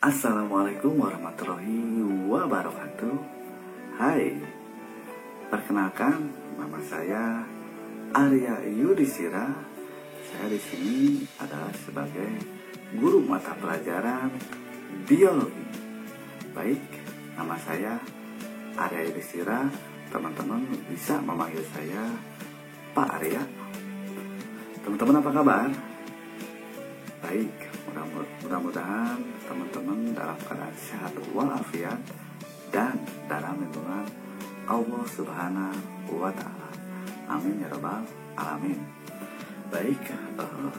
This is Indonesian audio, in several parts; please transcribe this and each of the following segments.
Assalamualaikum warahmatullahi wabarakatuh. Hai, perkenalkan nama saya Arya Yudhistira. Saya di sini adalah sebagai guru mata pelajaran biologi. Baik, nama saya Arya Yudhistira. Teman-teman bisa memanggil saya Pak Arya. Teman-teman apa kabar? Baik, mudah-mudahan teman-teman dalam keadaan sehat walafiat dan dalam lindungan Allah Subhanahu wa Ta'ala. Amin ya rabbal alamin. Baik,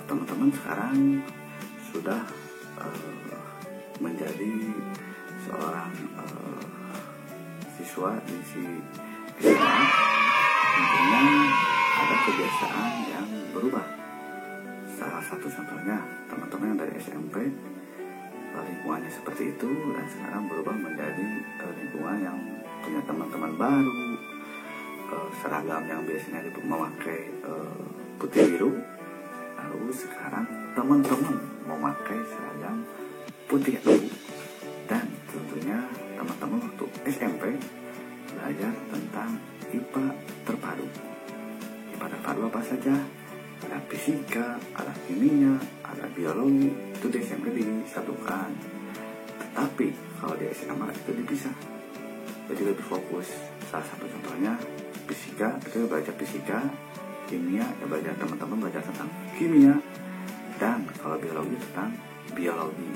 teman-teman sekarang sudah menjadi seorang siswa di SMA. Tentunya ada kebiasaan yang berubah. Salah satu contohnya teman-teman yang dari SMP, lingkungannya seperti itu, dan sekarang berubah menjadi lingkungan yang punya teman-teman baru, seragam yang biasanya memakai putih biru, lalu sekarang teman-teman memakai seragam putih abu. Dan tentunya teman-teman waktu SMP belajar tentang IPA terpadu. IPA terpadu apa saja? Ada fisika, ada kimia, ada biologi, itu di SMP disatukan. Tetapi kalau di SMA itu dipisah, jadi lebih fokus. Salah satu contohnya fisika, itu belajar fisika, kimia, ya belajar teman-teman belajar tentang kimia, dan kalau biologi tentang biologi.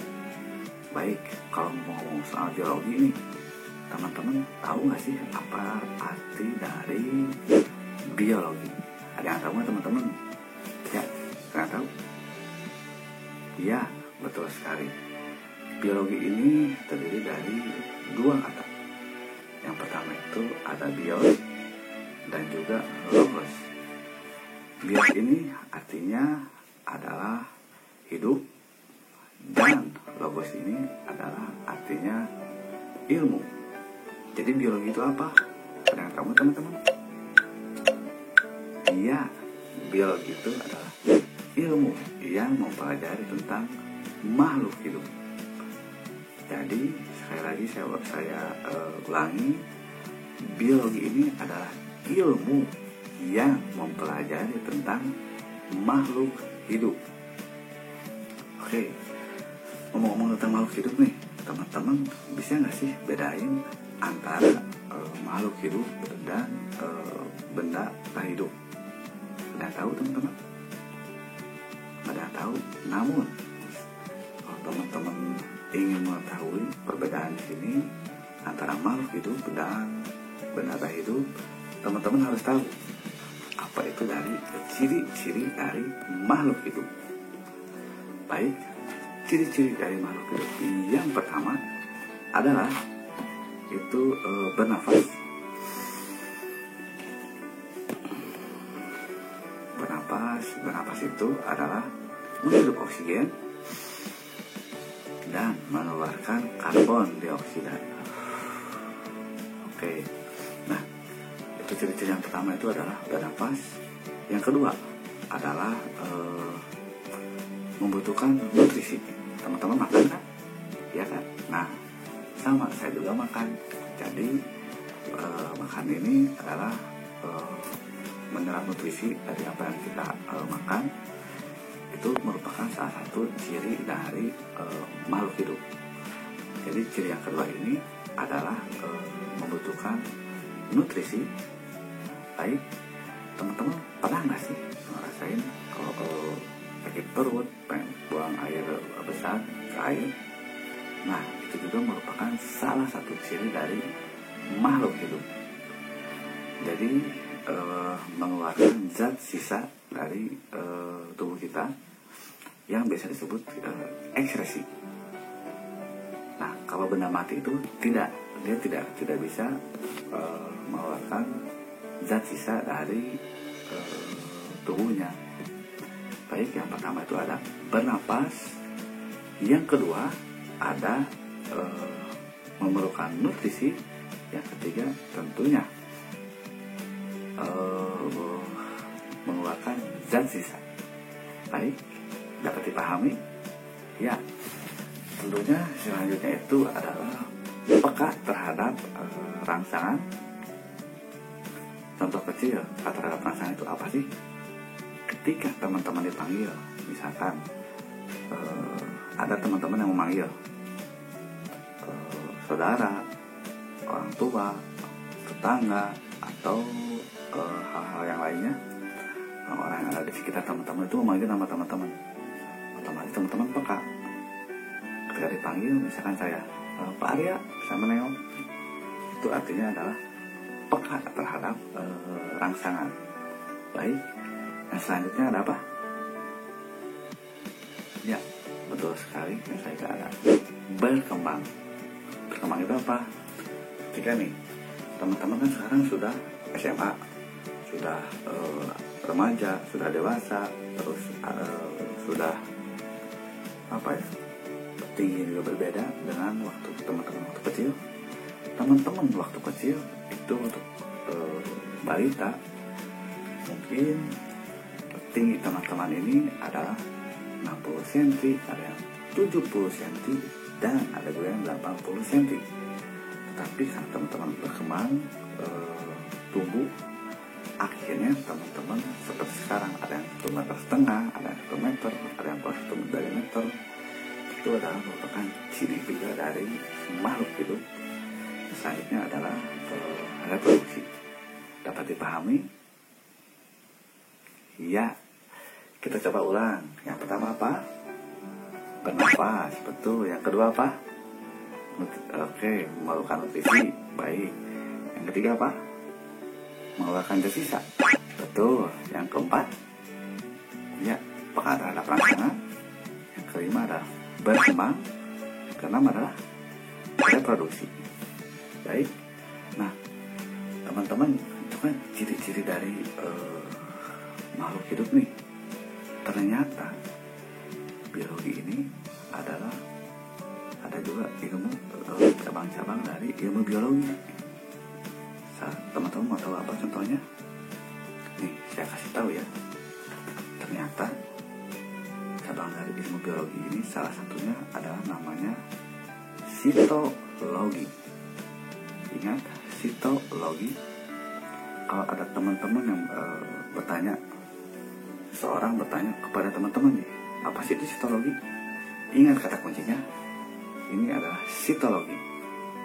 Baik, kalau mau ngomong soal biologi nih, teman-teman tahu nggak sih apa arti dari biologi? Ada yang tahu nggak teman-teman? Ya, kalian tahu? Ya, betul sekali. Biologi ini terdiri dari dua kata. Yang pertama itu ada bios dan juga logos. Bios ini artinya adalah hidup, dan logos ini adalah artinya ilmu. Jadi biologi itu apa? Ada yang tahu teman-teman? Iya, biologi itu adalah ilmu yang mempelajari tentang makhluk hidup. Jadi sekali lagi saya ulangi, biologi ini adalah ilmu yang mempelajari tentang makhluk hidup. Oke, ngomong-ngomong tentang makhluk hidup nih, teman-teman bisa nggak sih bedain antara makhluk hidup dan benda tak hidup? Ada tahu teman-teman? Ada tahu? Namun kalau teman-teman ingin mengetahui perbedaan di sini antara makhluk hidup dan benda tak hidup, teman-teman harus tahu apa itu dari ciri-ciri dari makhluk hidup. Baik, ciri-ciri dari makhluk hidup yang pertama adalah itu bernafas. Bernapas itu adalah menghirup oksigen dan mengeluarkan karbon dioksida. Oke, nah itu ciri-ciri yang pertama itu adalah bernapas. Yang kedua adalah membutuhkan nutrisi. Teman-teman makan kan? Ya kan? Nah, sama saya juga makan. Jadi makan ini adalah menyerap nutrisi dari apa yang kita makan. Itu merupakan salah satu ciri dari makhluk hidup. Jadi ciri yang kedua ini adalah membutuhkan nutrisi. Baik, teman-teman pernah nggak sih ngerasain kalau sakit perut, pengen buang air besar ke air? Nah, itu juga merupakan salah satu ciri dari makhluk hidup. Jadi mengeluarkan zat sisa dari tubuh kita yang biasa disebut ekskresi. Nah, kalau benda mati itu dia tidak bisa mengeluarkan zat sisa dari tubuhnya. Baik, yang pertama itu ada bernapas, yang kedua ada memerlukan nutrisi, yang ketiga tentunya mengeluarkan zat sisa. Baik, dapat dipahami? Ya. tentunya selanjutnya itu adalah peka terhadap rangsangan. Contoh kecil terhadap rangsangan itu apa sih? Ketika teman-teman dipanggil, misalkan ada teman-teman yang memanggil saudara, orang tua, tetangga, atau hal-hal yang lainnya, orang yang ada di sekitar teman-teman itu memanggil nama teman-teman, otomatis teman-teman peka. Ketika dipanggil, misalkan saya, Pak Arya, bisa menengok, itu artinya adalah peka terhadap rangsangan. Baik, yang selanjutnya ada apa? Ya, betul sekali, yang saya ada berkembang. Berkembang itu apa? Ketika nih, teman-teman kan sekarang sudah SMA, sudah remaja, sudah dewasa, terus sudah apa ya, tinggi juga berbeda dengan waktu teman-teman waktu kecil. Teman-teman waktu kecil itu untuk balita, mungkin tinggi teman-teman ini adalah 60 cm, ada yang 70 cm, dan ada juga yang 80 cm. Tetapi saat teman-teman berkembang, tumbuh, akhirnya teman-teman seperti sekarang, ada yang 1,5 meter, ada yang 1 meter, ada yang 1 meter. Itu adalah merupakan ciri juga dari makhluk hidup. Selanjutnya adalah reproduksi. Dapat dipahami? Ya, kita coba ulang. Yang pertama apa? Bernafas, betul. Yang kedua apa? Oke, melakukan nutrisi, baik. Yang ketiga apa? Mengeluarkan zat sisa, betul. Yang keempat, ya, peka terhadap rangsangan. Yang kelima adalah berkembang. Yang keenam adalah reproduksi. Baik. Nah, teman-teman, itu kan ciri-ciri dari makhluk hidup nih. Ternyata biologi ini adalah ada juga ilmu cabang-cabang dari ilmu biologi. Teman-teman mau tahu apa contohnya? Nih, saya kasih tahu ya. Ternyata cabang dari ilmu biologi ini salah satunya adalah namanya sitologi. Ingat, sitologi. Kalau ada teman-teman yang bertanya, seorang bertanya kepada teman-teman nih, apa sih itu sitologi? Ingat kata kuncinya, ini adalah sitologi.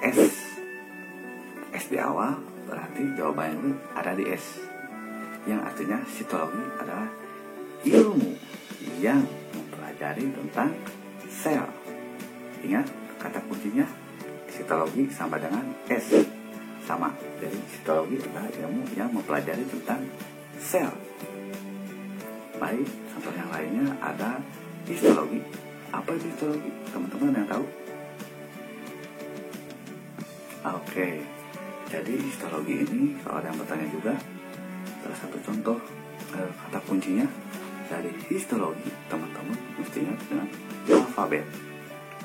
S di awal berarti jawabannya ada di S, yang artinya sitologi adalah ilmu yang mempelajari tentang sel. Ingat kata kuncinya, sitologi sama dengan S, sama. Jadi sitologi adalah ilmu yang mempelajari tentang sel. Baik, contoh yang lainnya ada histologi. Apa itu histologi? Teman-teman yang tahu? Oke, jadi histologi ini kalau ada yang bertanya juga, salah satu contoh kata kuncinya dari histologi, teman-teman mesti ingat dengan alfabet.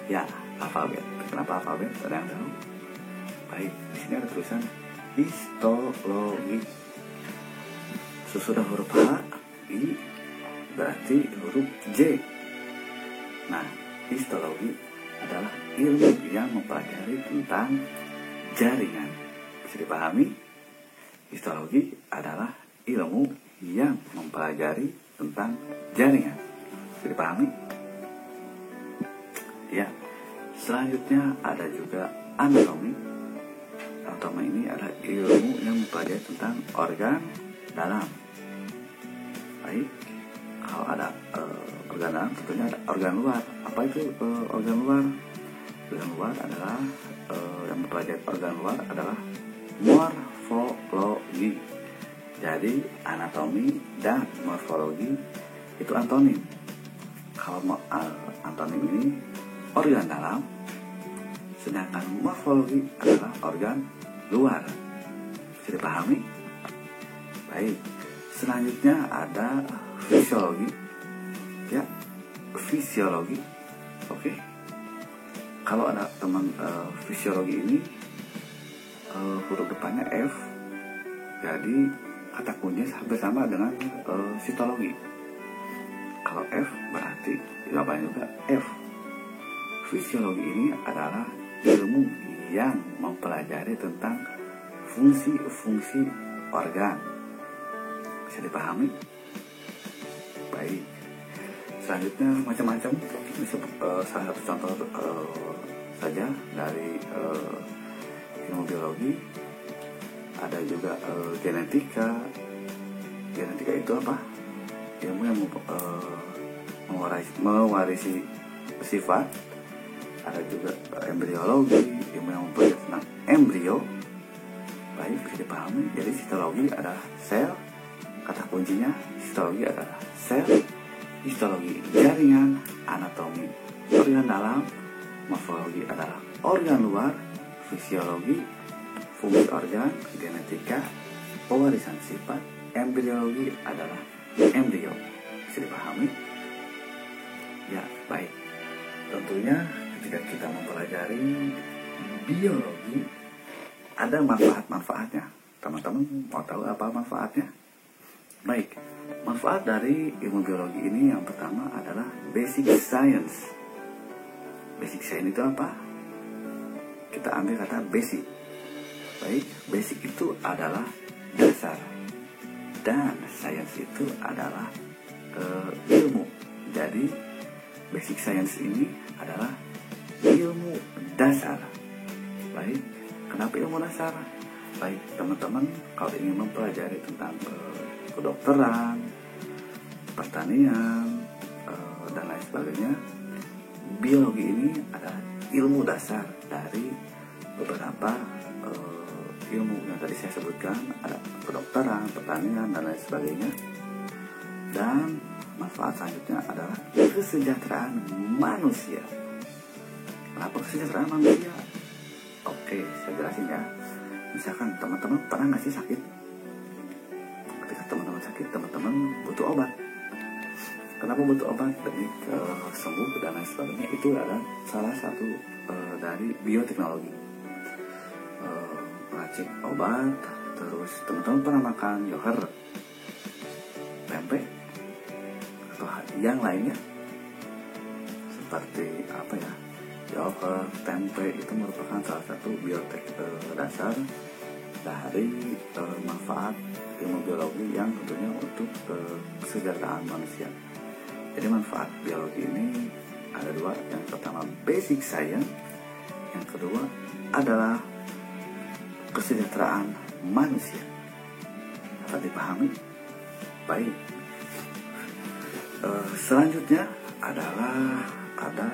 Ya, alfabet. Kenapa alfabet? Ada yang tahu? Baik, di sini ada tulisan histologi. Sesudah huruf H, I, berarti huruf J. Nah, histologi adalah ilmu yang mempelajari tentang jaringan. Bisa dipahami? Histologi adalah ilmu yang mempelajari tentang jaringan. Bisa dipahami? Ya. Selanjutnya ada juga anatomi. Anatomi ini adalah ilmu yang mempelajari tentang organ dalam. Baik. Kalau ada organ dalam, tentunya ada organ luar. Apa itu organ luar? Organ luar adalah yang mempelajari organ luar adalah morfologi. Jadi anatomi dan morfologi itu antonim. Kalau antonim ini organ dalam, sedangkan morfologi adalah organ luar. Bisa dipahami? Baik. Selanjutnya ada fisiologi. Ya, fisiologi. Oke. Kalau ada teman fisiologi ini huruf depannya F, jadi kata kuncinya hampir sama dengan sitologi. Kalau F berarti jawabannya juga F, fisiologi ini adalah ilmu yang mempelajari tentang fungsi-fungsi organ. Bisa dipahami? Baik. Selanjutnya macam-macam. Salah satu contoh saja dari ilmu biologi. Ada juga genetika. Genetika itu apa? Ilmu yang mewarisi sifat. Ada juga embriologi, ilmu yang mempelajari tentang embrio. Baik, bisa dipahami. Jadi histologi adalah sel. Kata kuncinya histologi adalah sel. Histologi jaringan, anatomi organ dalam, morfologi adalah organ luar, fisiologi fungsi organ, genetika pewarisan sifat, embriologi adalah embrio. Bisa dipahami? Ya, baik. Tentunya ketika kita mempelajari biologi ada manfaat-manfaatnya. Teman-teman mau tahu apa manfaatnya? Baik, manfaat dari ilmu biologi ini yang pertama adalah basic science. Basic science itu apa? Kita ambil kata basic. Baik, basic itu adalah dasar. Dan science itu adalah ilmu. Jadi, basic science ini adalah ilmu dasar. Baik, kenapa ilmu dasar? Baik, teman-teman kalau ingin mempelajari tentang kedokteran, pertanian, dan lain sebagainya, biologi ini adalah ilmu dasar dari beberapa ilmu yang tadi saya sebutkan, ada kedokteran, pertanian, dan lain sebagainya. Dan manfaat selanjutnya adalah kesejahteraan manusia. Kenapa kesejahteraan manusia? Oke, saya jelasin ya. Misalkan teman-teman pernah nggak sih sakit? Ketika teman-teman sakit, teman-teman butuh obat. Kenapa butuh obat? Demi sembuh dan lain sebagainya. Itu adalah salah satu dari bioteknologi. Meracik obat, terus teman-teman pernah makan yogurt, tempe, atau yang lainnya seperti apa ya, yogurt, tempe itu merupakan salah satu biotek dasar dari manfaat ilmu biologi yang tentunya untuk kesejahteraan manusia. Jadi manfaat biologi ini ada dua. Yang pertama basic science, yang kedua adalah kesejahteraan manusia. Dapat dipahami? Baik. Selanjutnya adalah ada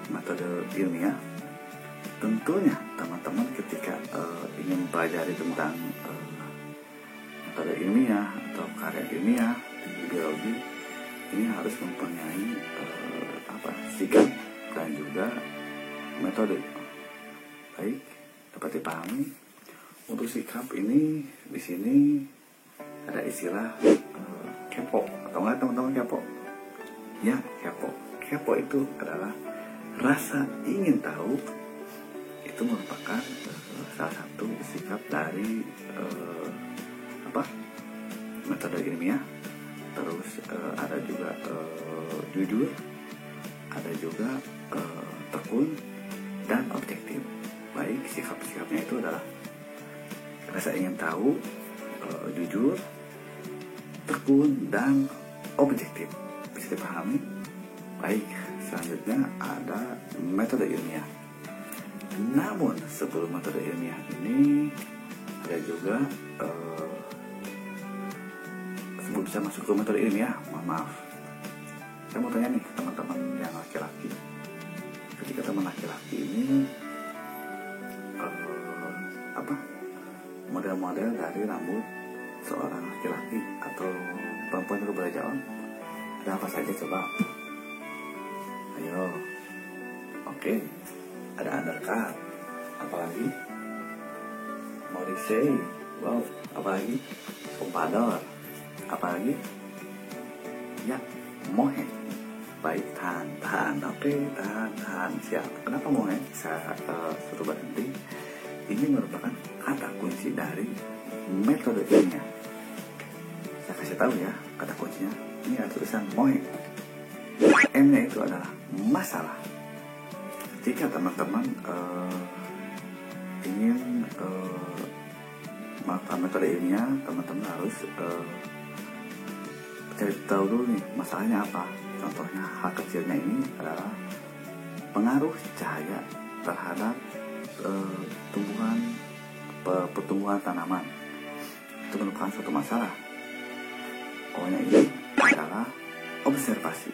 metode ilmiah. Tentunya teman-teman ketika ingin mempelajari tentang metode ilmiah atau karya ilmiah di biologi, ini harus mempunyai sikap dan juga metode. Baik, dapat dipahami. Untuk sikap ini di sini ada istilah kepo, atau enggak teman-teman kepo? Ya, kepo. Kepo itu adalah rasa ingin tahu. Itu merupakan salah satu sikap dari metode ilmiah. Terus ada juga jujur, ada juga tekun dan objektif. Baik, sikap-sikapnya itu adalah rasa ingin tahu, jujur, tekun, dan objektif. Bisa dipahami? Baik, selanjutnya ada metode ilmiah. Namun sebelum metode ilmiah ini ada juga sebelum bisa masuk ke metode ilmiah, maaf, saya mau tanya nih teman-teman yang laki-laki. Ketika teman laki-laki ini model-model dari rambut seorang laki-laki atau perempuan yang boleh jawab, ada apa saja coba? Ayo. Oke. Ada undercut, apalagi Morrissey, wow, apalagi Pompadour, apalagi ya mohe. Baik, tahan, oke, tahan, siap. Kenapa mohe? Saya suruh berhenti. Ini merupakan kata kunci dari metode ilmiah. Saya kasih tahu ya, kata kuncinya. Ini ada tulisan mohe. M-nya itu adalah masalah. jika teman-teman ingin melakukan metode ilmiah, teman-teman harus cari tahu dulu nih masalahnya apa. Contohnya hal kecilnya ini adalah pengaruh cahaya terhadap pertumbuhan tanaman. Itu merupakan suatu masalah. Pokoknya ini adalah observasi.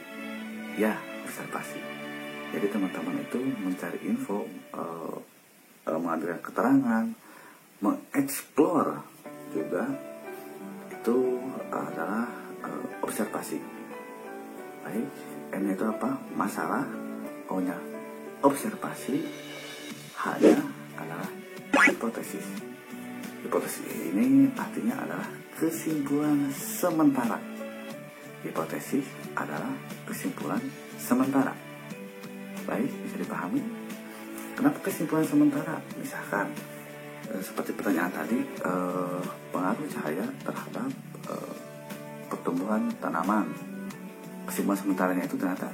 Ya, observasi. Jadi teman-teman itu mencari info, mengambil keterangan, mengeksplor juga, itu adalah observasi. Baik, M-nya itu apa? Masalah. O-nya observasi. H-nya adalah hipotesis. Hipotesis ini artinya adalah kesimpulan sementara. Hipotesis adalah kesimpulan sementara. Baik, bisa dipahami? Kenapa kesimpulan sementara? Misalkan seperti pertanyaan tadi, pengaruh cahaya terhadap pertumbuhan tanaman. Kesimpulan sementaranya itu ternyata,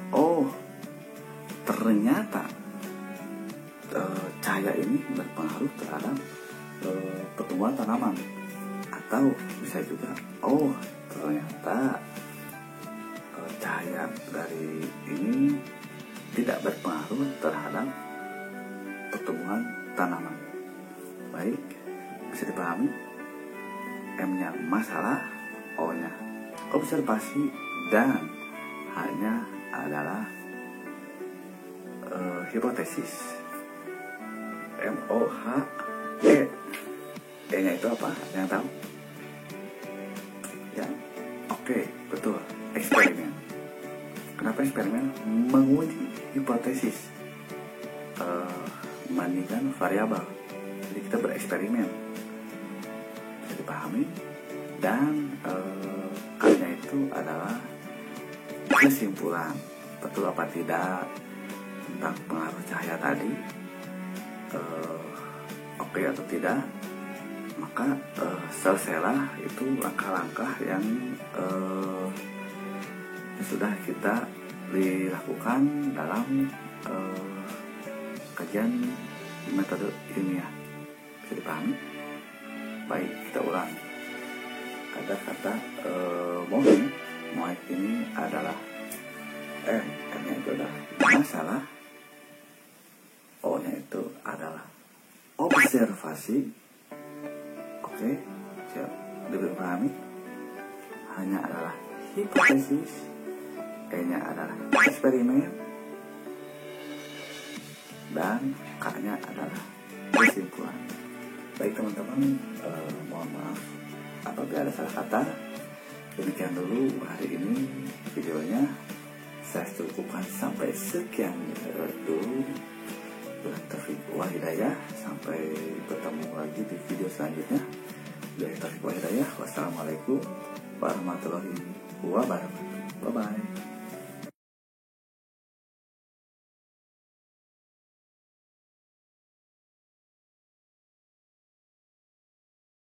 ternyata cahaya ini berpengaruh terhadap pertumbuhan tanaman. Atau bisa juga, ternyata cahaya dari ini tidak berpengaruh terhadap pertumbuhan tanaman. Baik, bisa dipahami? M-nya masalah, O-nya observasi, dan H-nya adalah hipotesis. M-O-H-E. E-nya itu apa? Ada yang tahu? Ya, oke, betul. Eksperimen. Kenapa eksperimen? Menguji hipotesis, membandingkan variabel. Jadi kita bereksperimen. Bisa dipahami? Dan A-nya itu adalah kesimpulan. Betul apa tidak tentang pengaruh cahaya tadi? Oke atau tidak? Maka selesailah itu langkah-langkah yang sudah kita dilakukan dalam kajian metode ilmiah. Bisa dipahami? Baik, kita ulang. Ada kata moik. Moik ini adalah M-nya itu adalah masalah, O-nya itu adalah observasi. Oke, siap, dipahami? Hanya adalah hipotesis, E-nya adalah eksperimen, dan K-nya adalah kesimpulan. Baik teman-teman, mohon maaf apabila ada salah kata. Demikian dulu hari ini videonya. Saya cukupkan sampai sekian dulu. Bila taufik wal hidayah, sampai bertemu lagi di video selanjutnya. Bila taufik wal hidayah, wassalamualaikum warahmatullahi wabarakatuh. Bye bye.